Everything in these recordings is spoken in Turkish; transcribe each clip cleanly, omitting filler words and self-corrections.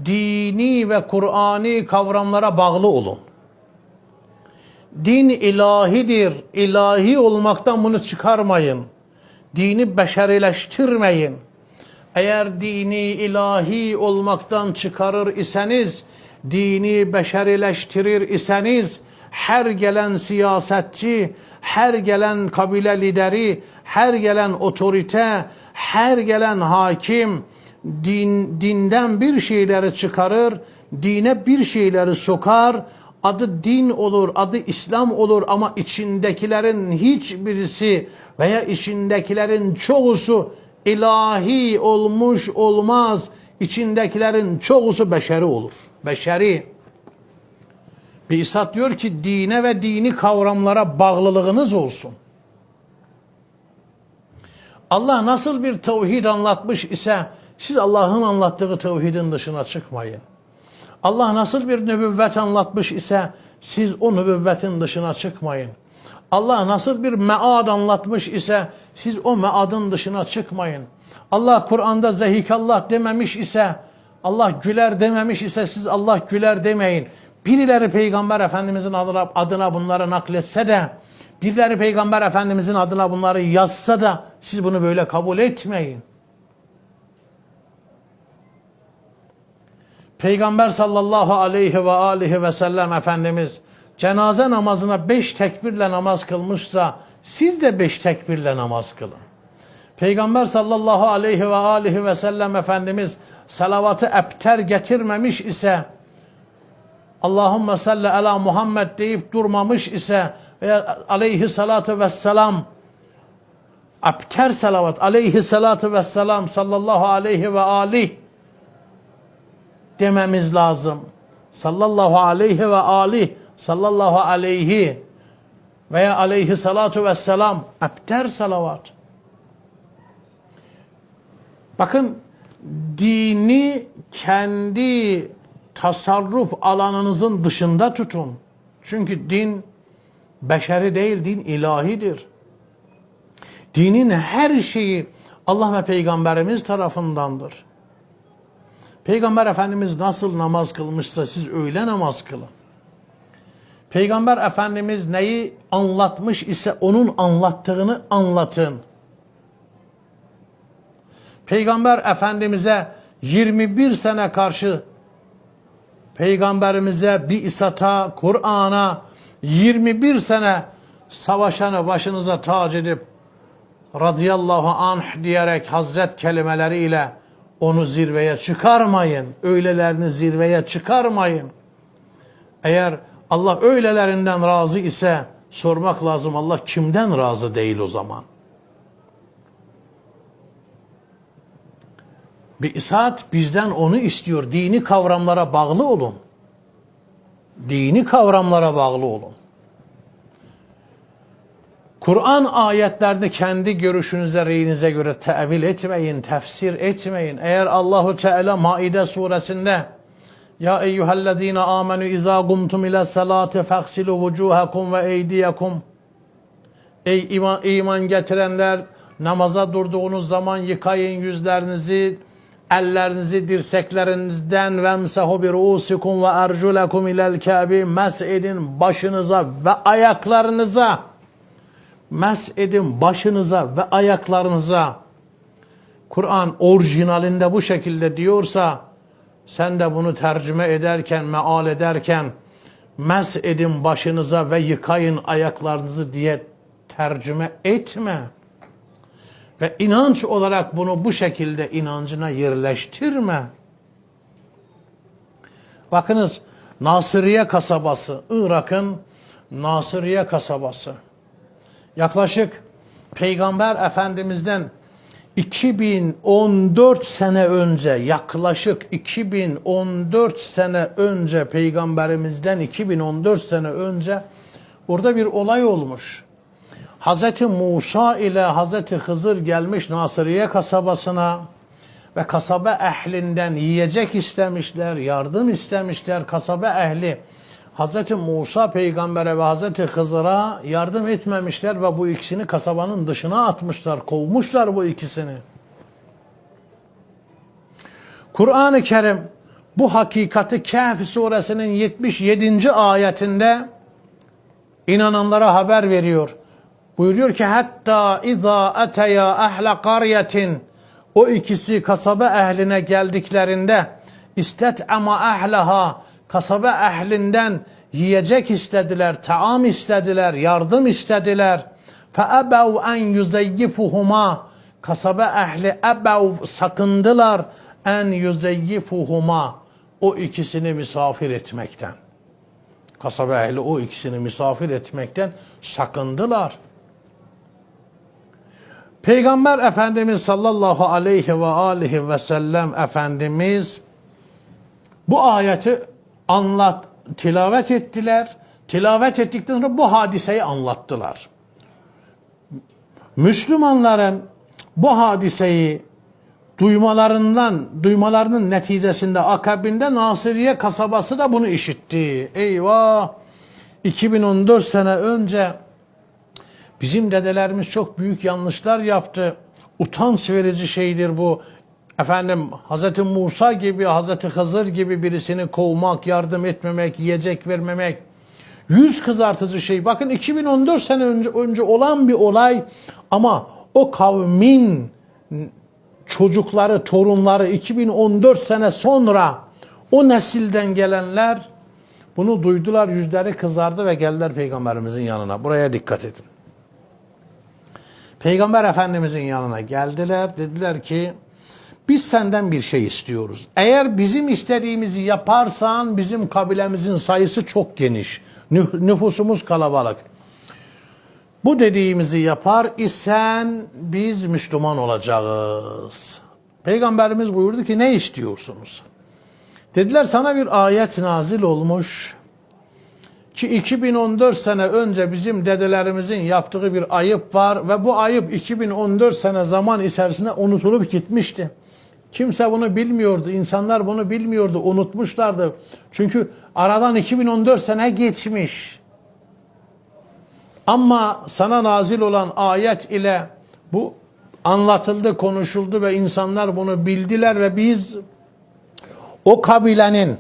dini ve Kur'ani kavramlara bağlı olun. Din ilahidir. İlahi olmaktan bunu çıkarmayın. Dini beşerileştirmeyin. Eğer dini ilahi olmaktan çıkarır iseniz, dini beşerileştirir iseniz, her gelen siyasetçi, her gelen kabile lideri, her gelen otorite, her gelen hakim dinden bir şeyleri çıkarır, dine bir şeyleri sokar, adı din olur, adı İslam olur ama içindekilerin hiçbirisi veya içindekilerin çoğusu ilahi olmuş olmaz. İçindekilerin çoğusu beşeri olur. Beşeri. Bizzat diyor ki dine ve dini kavramlara bağlılığınız olsun. Allah nasıl bir tevhid anlatmış ise siz Allah'ın anlattığı tevhidin dışına çıkmayın. Allah nasıl bir nübüvvet anlatmış ise siz o nübüvvetin dışına çıkmayın. Allah nasıl bir mead anlatmış ise siz o meadın dışına çıkmayın. Allah Kur'an'da zehikallah dememiş ise, Allah güler dememiş ise siz Allah güler demeyin. Birileri Peygamber Efendimizin adına bunları nakletse de, birileri Peygamber Efendimizin adına bunları yazsa da siz bunu böyle kabul etmeyin. Peygamber sallallahu aleyhi ve aleyhi ve sellem Efendimiz cenaze namazına 5 tekbirle namaz kılmışsa siz de 5 tekbirle namaz kılın. Peygamber sallallahu aleyhi ve aleyhi ve sellem Efendimiz salavatı ebter getirmemiş ise, Allahümme salli ala Muhammed deyip durmamış ise veya aleyhissalatu vesselam ebter salavat, aleyhissalatu vesselam sallallahu aleyhi ve aleyhi dememiz lazım. Sallallahu aleyhi ve aleyhi, sallallahu aleyhi veya aleyhissalatu vesselam ebter salavat. Bakın, dini kendi tasarruf alanınızın dışında tutun. Çünkü din beşeri değil, din ilahidir. Dinin her şeyi Allah ve Peygamberimiz tarafındandır. Peygamber Efendimiz nasıl namaz kılmışsa siz öyle namaz kılın. Peygamber Efendimiz neyi anlatmış ise onun anlattığını anlatın. Peygamber Efendimiz'e 21 sene karşı Peygamberimize, Bi'sata, Kur'an'a 21 sene savaşanı başınıza tac edip radıyallahu anh diyerek Hazret kelimeleriyle onu zirveye çıkarmayın. Öylelerini zirveye çıkarmayın. Eğer Allah öylelerinden razı ise sormak lazım, Allah kimden razı değil o zaman? Bi'sat bizden onu istiyor. Dini kavramlara bağlı olun. Dini kavramlara bağlı olun. Kur'an ayetlerini kendi görüşünüze, reyinize göre tevil etmeyin, tefsir etmeyin. Eğer Allahu Teala Maide suresinde ya eyyühellezine amenu izâ gumtum ile salate feksilu vucuhakum ve eydiyekum, ey iman getirenler, namaza durduğunuz zaman yıkayın yüzlerinizi, ellerinizi dirseklerinizden ve emsahu bi ruusikum ve erculakum ilel kâbi, mes edin başınıza ve ayaklarınıza, mes edin başınıza ve ayaklarınıza. Kur'an orijinalinde bu şekilde diyorsa sen de bunu tercüme ederken, meal ederken mes edin başınıza ve yıkayın ayaklarınızı diye tercüme etme. Ve inanç olarak bunu bu şekilde inancına yerleştirme. Bakınız, Nasiriye kasabası, Irak'ın Nasiriye kasabası. Yaklaşık Peygamber Efendimiz'den 2014 sene önce, yaklaşık 2014 sene önce, Peygamberimizden 2014 sene önce orada bir olay olmuş. Hazreti Musa ile Hazreti Hızır gelmiş Nasiriye kasabasına ve kasaba ehlinden yiyecek istemişler, yardım istemişler. Kasaba ehli Hazreti Musa peygambere ve Hazreti Hızır'a yardım etmemişler ve bu ikisini kasabanın dışına atmışlar, kovmuşlar bu ikisini. Kur'an-ı Kerim bu hakikati Kehf suresinin 77. ayetinde inananlara haber veriyor. Buyuruyor ki hatta iza ateya ahle qaryetin, o ikisi kasaba ehline geldiklerinde istet'ama ahlaha, kasaba ehlinden yiyecek istediler, taam istediler, yardım istediler. فَأَبَوْ اَنْ يُزَيِّفُهُمَا, kasaba ehli ebev, sakındılar, en yuzeyyifuhuma, o ikisini misafir etmekten. Kasaba ehli o ikisini misafir etmekten sakındılar. Peygamber Efendimiz sallallahu aleyhi ve aleyhi ve sellem Efendimiz bu ayeti tilavet ettiler. Tilavet ettikten sonra bu hadiseyi anlattılar. Müslümanların bu hadiseyi duymalarının neticesinde akabinde Nasiriye kasabası da bunu işitti. Eyvah! 2014 sene önce bizim dedelerimiz çok büyük yanlışlar yaptı. Utanç verici şeydir bu. Efendim Hz. Musa gibi, Hz. Hızır gibi birisini kovmak, yardım etmemek, yiyecek vermemek. Yüz kızartıcı şey. Bakın 2014 sene önce olan bir olay ama o kavmin çocukları, torunları 2014 sene sonra o nesilden gelenler bunu duydular, yüzleri kızardı ve geldiler Peygamberimizin yanına. Buraya dikkat edin. Peygamber Efendimizin yanına geldiler, dediler ki biz senden bir şey istiyoruz. Eğer bizim istediğimizi yaparsan bizim kabilemizin sayısı çok geniş. Nüfusumuz kalabalık. Bu dediğimizi yapar isen biz Müslüman olacağız. Peygamberimiz buyurdu ki ne istiyorsunuz? Dediler sana bir ayet nazil olmuş ki 2014 sene önce bizim dedelerimizin yaptığı bir ayıp var ve bu ayıp 2014 sene zaman içerisinde unutulup gitmişti. Kimse bunu bilmiyordu, insanlar bunu bilmiyordu, unutmuşlardı. Çünkü aradan 2014 sene geçmiş. Ama sana nazil olan ayet ile bu anlatıldı, konuşuldu ve insanlar bunu bildiler ve biz o kabilenin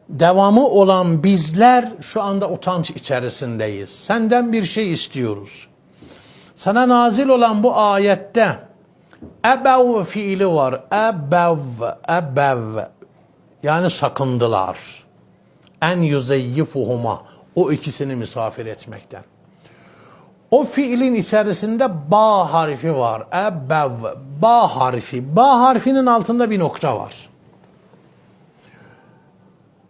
devamı olan bizler şu anda utanç içerisindeyiz. Senden bir şey istiyoruz. Sana nazil olan bu ayette ebev fiili var. Ebev. Yani sakındılar. En yuzeyyifuhuma. O ikisini misafir etmekten. O fiilin içerisinde ba harfi var. Ebev. Ba harfi. Ba harfinin altında bir nokta var.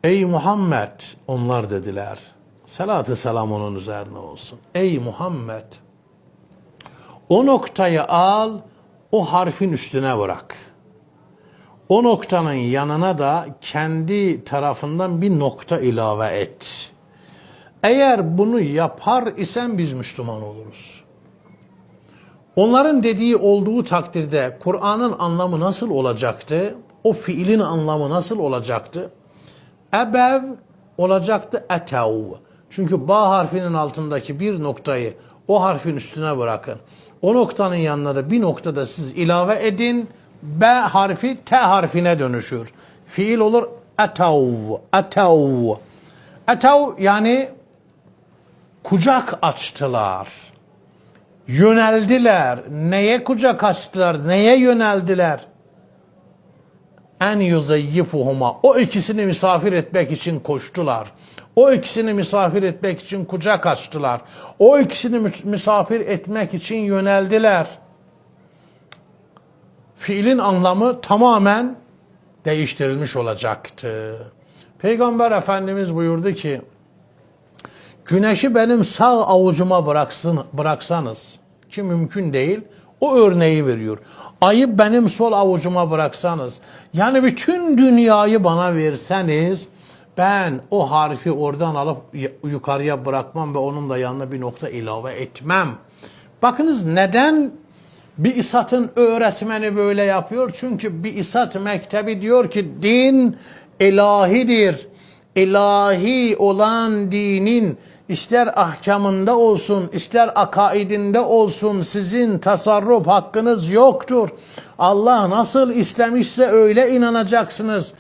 Ey Muhammed, onlar dediler. Salatü selam onun üzerine olsun. Ey Muhammed, o noktayı al, o harfin üstüne bırak. O noktanın yanına da kendi tarafından bir nokta ilave et. Eğer bunu yapar isen biz Müslüman oluruz. Onların dediği olduğu takdirde Kur'an'ın anlamı nasıl olacaktı? O fiilin anlamı nasıl olacaktı? Ebev olacaktı etev. Çünkü ba harfinin altındaki bir noktayı o harfin üstüne bırakın. O noktanın yanına da bir noktada siz ilave edin. B harfi T harfine dönüşür. Fiil olur etev. Etev. Etev yani kucak açtılar. Yöneldiler. Neye kucak açtılar? Neye yöneldiler? En yuzeyyifuhuma. O ikisini misafir etmek için koştular. O ikisini misafir etmek için kucak açtılar. O ikisini misafir etmek için yöneldiler. Fiilin anlamı tamamen değiştirilmiş olacaktı. Peygamber Efendimiz buyurdu ki, güneşi benim sağ avucuma bıraksanız, ki mümkün değil, o örneği veriyor. Ayı benim sol avucuma bıraksanız, yani bütün dünyayı bana verseniz, ben o harfi oradan alıp yukarıya bırakmam ve onun da yanına bir nokta ilave etmem. Bakınız neden Bi'sat'ın öğretmeni böyle yapıyor? Çünkü Bi'sat mektebi diyor ki din ilahidir. İlahi olan dinin ister ahkamında olsun, ister akaidinde olsun sizin tasarruf hakkınız yoktur. Allah nasıl istemişse öyle inanacaksınız.